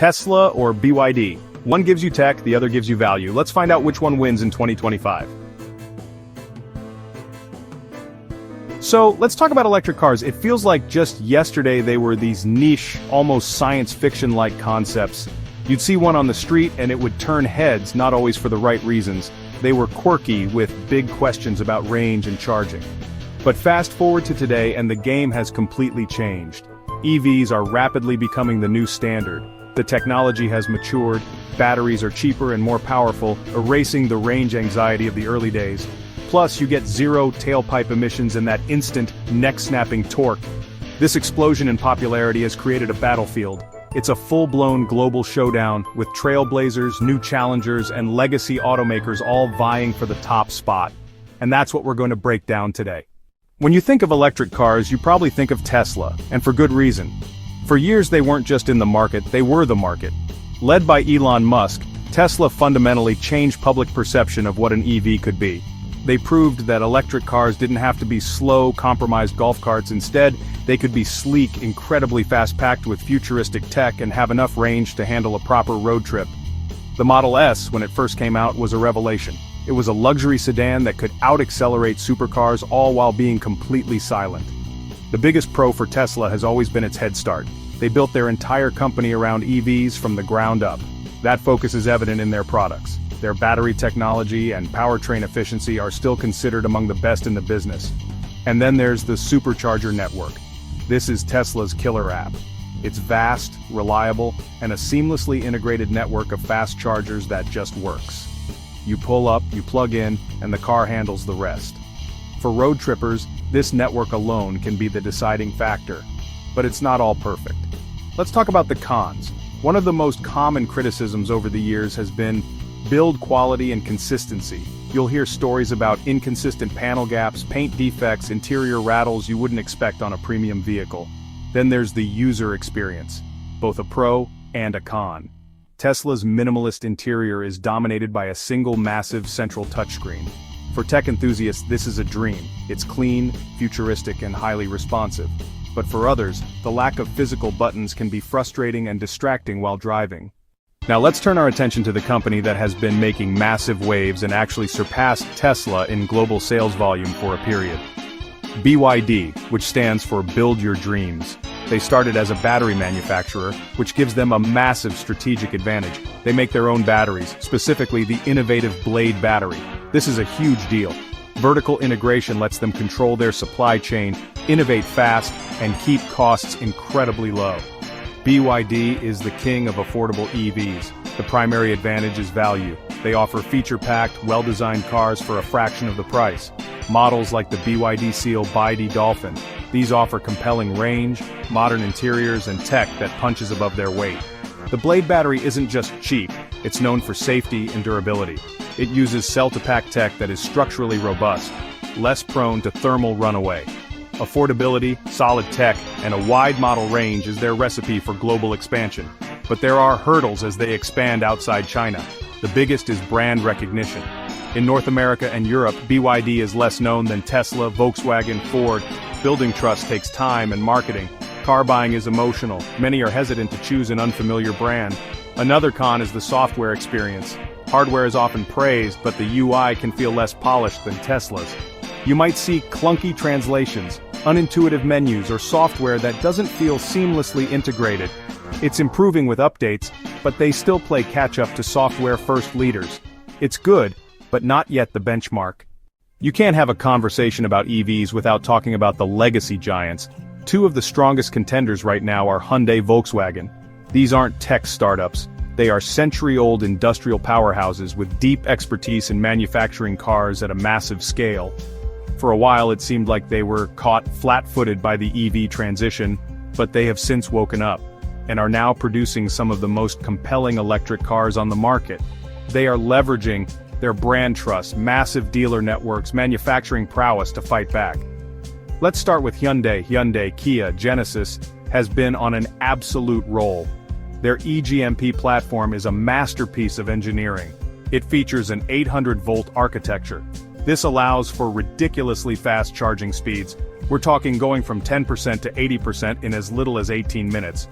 Tesla or BYD? One gives you tech, the other gives you value. Let's find out which one wins in 2025. So, let's talk about electric cars. It feels like just yesterday they were these niche, almost science fiction-like concepts. You'd see one on the street and it would turn heads, not always for the right reasons. They were quirky with big questions about range and charging. But fast forward to today and the game has completely changed. EVs are rapidly becoming the new standard. The technology has matured, batteries are cheaper and more powerful, erasing the range anxiety of the early days. Plus, you get zero tailpipe emissions and that instant, neck-snapping torque. This explosion in popularity has created a battlefield. It's a full-blown global showdown, with trailblazers, new challengers, and legacy automakers all vying for the top spot. And that's what we're going to break down today. When you think of electric cars, you probably think of Tesla, and for good reason. For years they weren't just in the market, they were the market. Led by Elon Musk, Tesla fundamentally changed public perception of what an EV could be. They proved that electric cars didn't have to be slow, compromised golf carts. Instead, they could be sleek, incredibly fast-packed with futuristic tech and have enough range to handle a proper road trip. The Model S, when it first came out, was a revelation. It was a luxury sedan that could out-accelerate supercars, all while being completely silent. The biggest pro for Tesla has always been its head start. They built their entire company around EVs from the ground up. That focus is evident in their products. Their battery technology and powertrain efficiency are still considered among the best in the business. And then there's the supercharger network. This is Tesla's killer app. It's vast, reliable, and a seamlessly integrated network of fast chargers that just works. You pull up, you plug in, and the car handles the rest. For road trippers, this network alone can be the deciding factor. But it's not all perfect. Let's talk about the cons. One of the most common criticisms over the years has been build quality and consistency. You'll hear stories about inconsistent panel gaps, paint defects, interior rattles you wouldn't expect on a premium vehicle. Then there's the user experience, both a pro and a con. Tesla's minimalist interior is dominated by a single massive central touchscreen. For tech enthusiasts, this is a dream. It's clean, futuristic, and highly responsive. But for others, the lack of physical buttons can be frustrating and distracting while driving. Now let's turn our attention to the company that has been making massive waves and actually surpassed Tesla in global sales volume for a period. BYD, which stands for Build Your Dreams. They started as a battery manufacturer, which gives them a massive strategic advantage. They make their own batteries, specifically the innovative Blade battery. This is a huge deal. Vertical integration lets them control their supply chain, innovate fast, and keep costs incredibly low. BYD is the king of affordable EVs. The primary advantage is value. They offer feature-packed, well-designed cars for a fraction of the price. Models like the BYD Seal BYD Dolphin. These offer compelling range, modern interiors, and tech that punches above their weight. The Blade battery isn't just cheap, it's known for safety and durability. It uses cell-to-pack tech that is structurally robust, less prone to thermal runaway. Affordability, solid tech, and a wide model range is their recipe for global expansion. But there are hurdles as they expand outside China. The biggest is brand recognition. In North America and Europe, BYD is less known than Tesla, Volkswagen, Ford. Building trust takes time and marketing. Car buying is emotional. Many are hesitant to choose an unfamiliar brand. Another con is the software experience. Hardware is often praised, but the UI can feel less polished than Tesla's. You might see clunky translations, unintuitive menus, or software that doesn't feel seamlessly integrated. It's improving with updates, but they still play catch-up to software-first leaders. It's good, but not yet the benchmark. You can't have a conversation about EVs without talking about the legacy giants. Two of the strongest contenders right now are Hyundai, Volkswagen. These aren't tech startups. They are century-old industrial powerhouses with deep expertise in manufacturing cars at a massive scale. For a while it seemed like they were caught flat-footed by the EV transition, but they have since woken up, and are now producing some of the most compelling electric cars on the market. They are leveraging their brand trust, massive dealer networks, manufacturing prowess to fight back. Let's start with Hyundai. Hyundai, Kia, Genesis has been on an absolute roll. Their eGMP platform is a masterpiece of engineering. It features an 800-volt architecture. This allows for ridiculously fast charging speeds. We're talking going from 10% to 80% in as little as 18 minutes.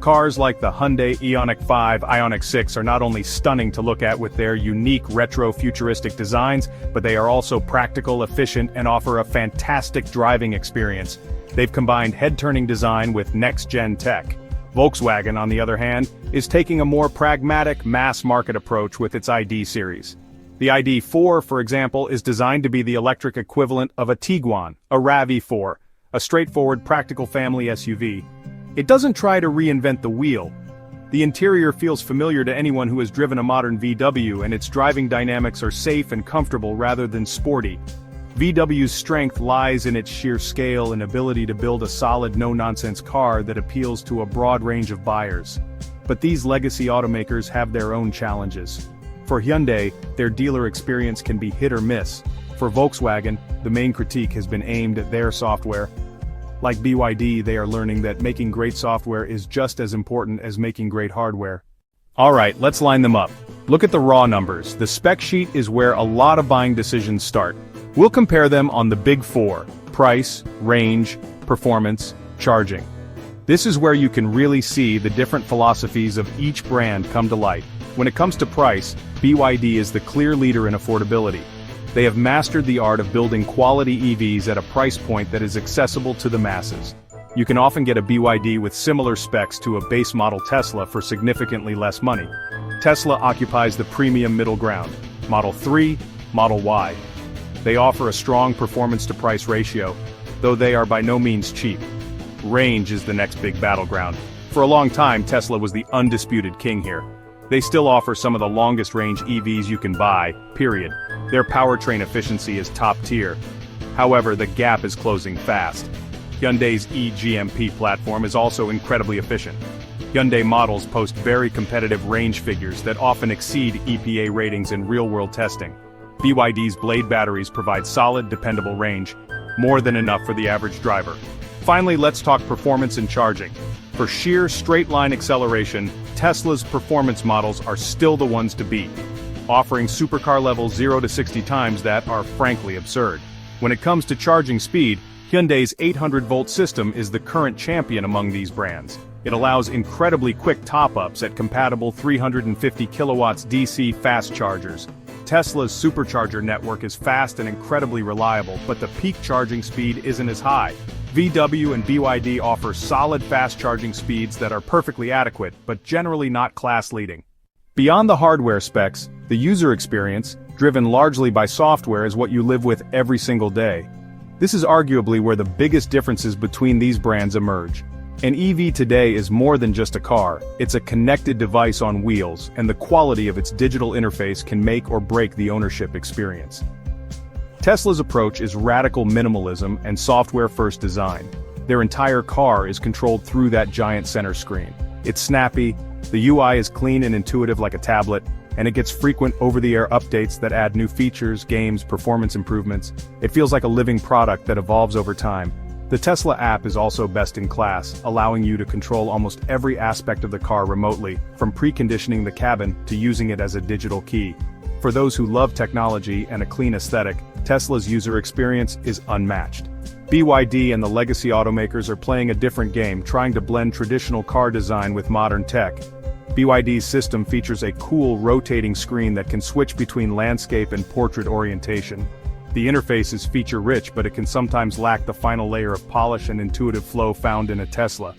Cars like the Hyundai Ioniq 5, Ioniq 6 are not only stunning to look at with their unique retro-futuristic designs, but they are also practical, efficient, and offer a fantastic driving experience. They've combined head-turning design with next-gen tech. Volkswagen, on the other hand, is taking a more pragmatic, mass-market approach with its ID series. The ID.4, for example, is designed to be the electric equivalent of a Tiguan, a RAV4, a straightforward, practical family SUV. It doesn't try to reinvent the wheel. The interior feels familiar to anyone who has driven a modern VW, and its driving dynamics are safe and comfortable rather than sporty. VW's strength lies in its sheer scale and ability to build a solid, no-nonsense car that appeals to a broad range of buyers. But these legacy automakers have their own challenges. For Hyundai, their dealer experience can be hit or miss. For Volkswagen, the main critique has been aimed at their software. Like BYD, they are learning that making great software is just as important as making great hardware. Alright, let's line them up. Look at the raw numbers. The spec sheet is where a lot of buying decisions start. We'll compare them on the big four: price, range, performance, charging. This is where you can really see the different philosophies of each brand come to light. When it comes to price, BYD is the clear leader in affordability. They have mastered the art of building quality EVs at a price point that is accessible to the masses. You can often get a BYD with similar specs to a base model Tesla for significantly less money. Tesla occupies the premium middle ground. Model 3, Model Y. They offer a strong performance-to-price ratio, though they are by no means cheap. Range is the next big battleground. For a long time, Tesla was the undisputed king here. They still offer some of the longest-range EVs you can buy, period. Their powertrain efficiency is top tier. However, the gap is closing fast. Hyundai's eGMP platform is also incredibly efficient. Hyundai models post very competitive range figures that often exceed EPA ratings in real-world testing. BYD's Blade batteries provide solid, dependable range, more than enough for the average driver. Finally, let's talk performance and charging. For sheer straight-line acceleration, Tesla's performance models are still the ones to beat, offering supercar levels 0 to 60 times that are frankly absurd. When it comes to charging speed, Hyundai's 800-volt system is the current champion among these brands. It allows incredibly quick top-ups at compatible 350 kilowatts DC fast chargers. Tesla's supercharger network is fast and incredibly reliable, but the peak charging speed isn't as high. VW and BYD offer solid fast charging speeds that are perfectly adequate, but generally not class-leading. Beyond the hardware specs, the user experience, driven largely by software, is what you live with every single day. This is arguably where the biggest differences between these brands emerge. An EV today is more than just a car, it's a connected device on wheels, and the quality of its digital interface can make or break the ownership experience. Tesla's approach is radical minimalism and software-first design. Their entire car is controlled through that giant center screen. It's snappy, the UI is clean and intuitive like a tablet, and it gets frequent over-the-air updates that add new features, games, performance improvements. It feels like a living product that evolves over time. The Tesla app is also best in class, allowing you to control almost every aspect of the car remotely, from preconditioning the cabin to using it as a digital key. For those who love technology and a clean aesthetic, Tesla's user experience is unmatched. BYD and the legacy automakers are playing a different game, trying to blend traditional car design with modern tech. BYD's system features a cool rotating screen that can switch between landscape and portrait orientation. The interface is feature-rich, but it can sometimes lack the final layer of polish and intuitive flow found in a Tesla.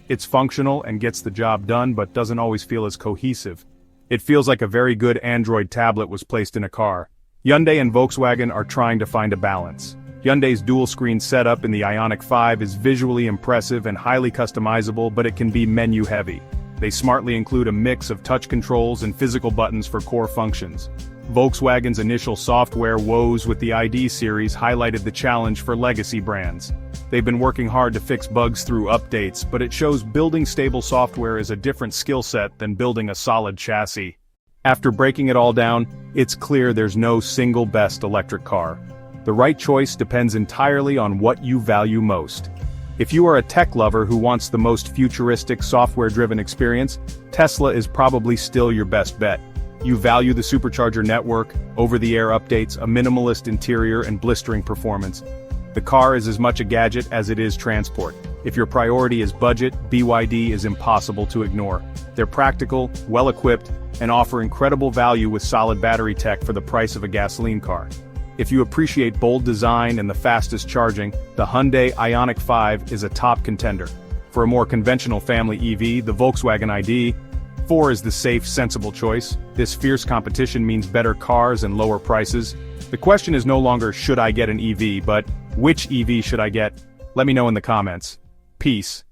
It's functional and gets the job done, but doesn't always feel as cohesive. It feels like a very good Android tablet was placed in a car. Hyundai and Volkswagen are trying to find a balance. Hyundai's dual-screen setup in the Ioniq 5 is visually impressive and highly customizable, but it can be menu-heavy. They smartly include a mix of touch controls and physical buttons for core functions. Volkswagen's initial software woes with the ID series highlighted the challenge for legacy brands. They've been working hard to fix bugs through updates, but it shows building stable software is a different skill set than building a solid chassis. After breaking it all down, it's clear there's no single best electric car. The right choice depends entirely on what you value most. If you are a tech lover who wants the most futuristic, software-driven experience, Tesla is probably still your best bet. You value the supercharger network, over-the-air updates, a minimalist interior, and blistering performance. The car is as much a gadget as it is transport. If your priority is budget, BYD is impossible to ignore. They're practical, well-equipped, and offer incredible value with solid battery tech for the price of a gasoline car. If you appreciate bold design and the fastest charging, the Hyundai Ioniq 5 is a top contender. For a more conventional family EV, the Volkswagen ID.4 is the safe, sensible choice. This fierce competition means better cars and lower prices. The question is no longer should I get an EV, but which EV should I get? Let me know in the comments. Peace.